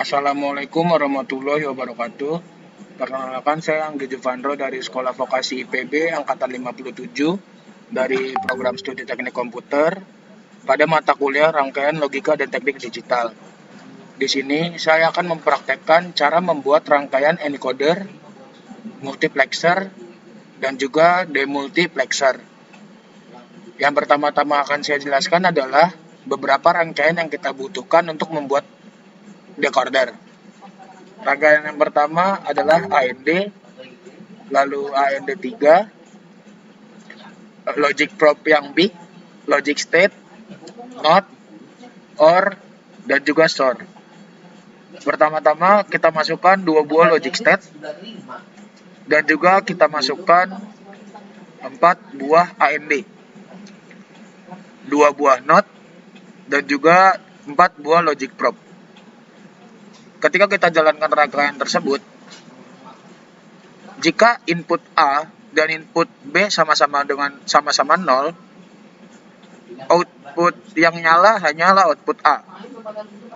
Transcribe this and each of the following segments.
Assalamualaikum warahmatullahi wabarakatuh. Perkenalkan, saya Anggi Juvandro dari Sekolah Vokasi IPB Angkatan 57 dari program studi teknik komputer pada mata kuliah rangkaian logika dan teknik digital. Di sini saya akan mempraktekkan cara membuat rangkaian encoder, multiplexer, dan juga demultiplexer. Yang pertama-tama akan saya jelaskan adalah beberapa rangkaian yang kita butuhkan untuk membuat decoder. Rangkaian yang pertama adalah AND, lalu AND 3, logic probe yang big, logic state, not, or, dan juga store. Pertama-tama kita masukkan 2 buah logic state dan juga kita masukkan 4 buah AND, 2 buah not, dan juga 4 buah logic probe. Ketika kita jalankan rangkaian tersebut, jika input A dan input B sama-sama 0, output yang nyala hanyalah output A.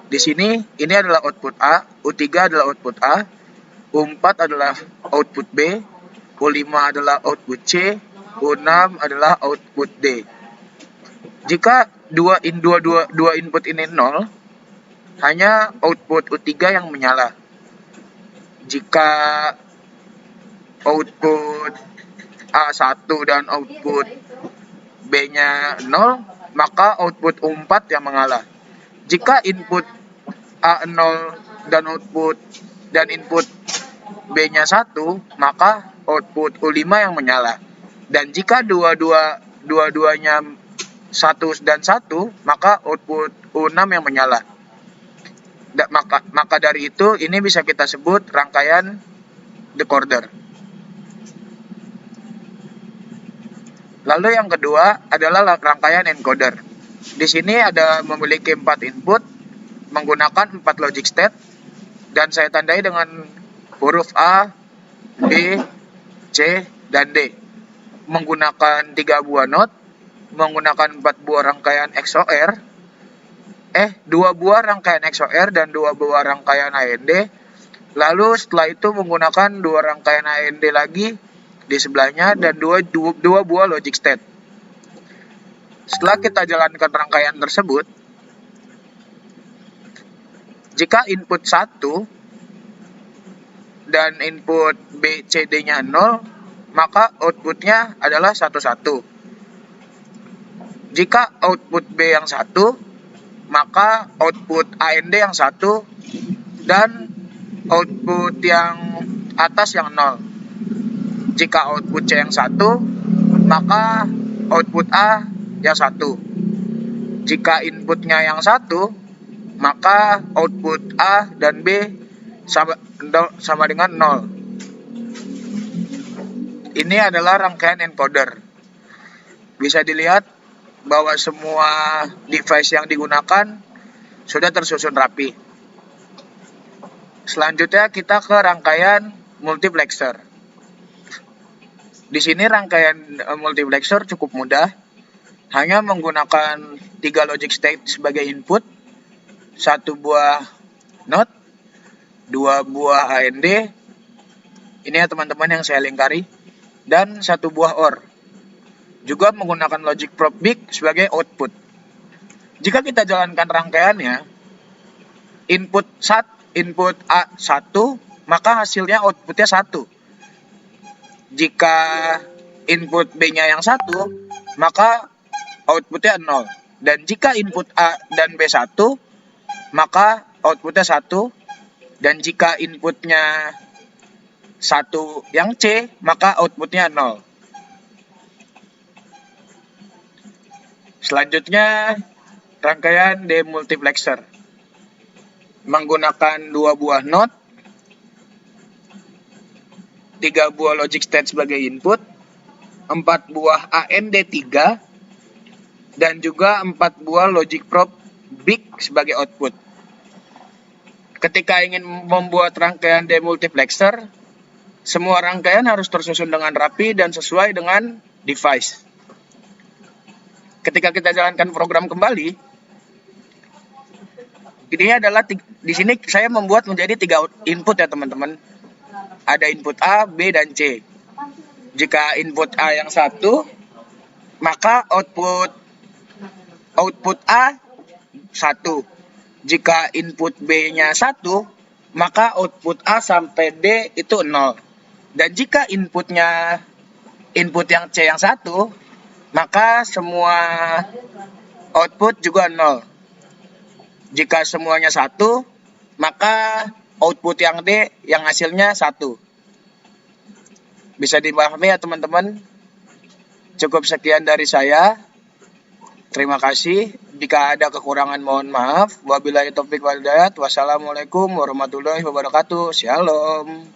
Di sini ini adalah output A, U3 adalah output A, U4 adalah output B, U5 adalah output C, U6 adalah output D. Jika dua input ini 0, hanya output U3 yang menyala. Jika output A1 dan output B-nya 0, maka output U4 yang menyala. Jika input A0 dan input B-nya 1, maka output U5 yang menyala. Dan jika dua-duanya 1 dan 1, maka output U6 yang menyala. Maka dari itu ini bisa kita sebut rangkaian decoder. Lalu yang kedua adalah rangkaian encoder. Di sini ada memiliki 4 input menggunakan 4 logic state dan saya tandai dengan huruf A, B, C, dan D. Menggunakan 3 buah not, menggunakan 4 buah rangkaian XOR, 2 buah rangkaian XOR dan 2 buah rangkaian AND. Lalu setelah itu menggunakan 2 rangkaian AND lagi di sebelahnya dan 2 buah logic state. Setelah kita jalankan rangkaian tersebut, jika input 1 dan input B, C, D-nya 0, maka outputnya adalah 1, 1. Jika output B yang 1, maka output AND yang 1 dan output yang atas yang 0. Jika output C yang 1, maka output A yang 1. Jika inputnya yang 1, maka output A dan B sama dengan 0. Ini adalah rangkaian encoder. Bisa dilihat bahwa semua device yang digunakan sudah tersusun rapi. Selanjutnya kita ke rangkaian multiplexer. Di sini rangkaian multiplexer cukup mudah, hanya menggunakan 3 logic state sebagai input, 1 buah not, 2 buah AND, ini ya teman-teman yang saya lingkari, dan 1 buah OR. Juga menggunakan logic probe big sebagai output. Jika kita jalankan rangkaiannya, input A1, maka hasilnya outputnya 1. Jika input B-nya yang 1, maka outputnya 0. Dan jika input A dan B 1, maka outputnya 1. Dan jika inputnya 1 yang C, maka outputnya 0. Selanjutnya, rangkaian demultiplexer. Menggunakan 2 buah not, 3 buah logic state sebagai input, 4 buah AND 3, dan juga 4 buah logic probe big sebagai output. Ketika ingin membuat rangkaian demultiplexer, semua rangkaian harus tersusun dengan rapi dan sesuai dengan device. Ketika kita jalankan program kembali, Ini adalah di sini saya membuat menjadi 3 input ya teman-teman. Ada input A, B, dan C. Jika input A yang 1, maka output A 1. Jika input B-nya 1, maka output A sampai D itu 0. Dan jika input yang C yang 1, maka semua output juga 0. Jika semuanya 1, maka output yang D yang hasilnya 1. Bisa dipahami ya teman-teman? Cukup sekian dari saya. Terima kasih. Jika ada kekurangan mohon maaf. Wabillahi taufiq wal hidayah. Wassalamualaikum warahmatullahi wabarakatuh. Shalom.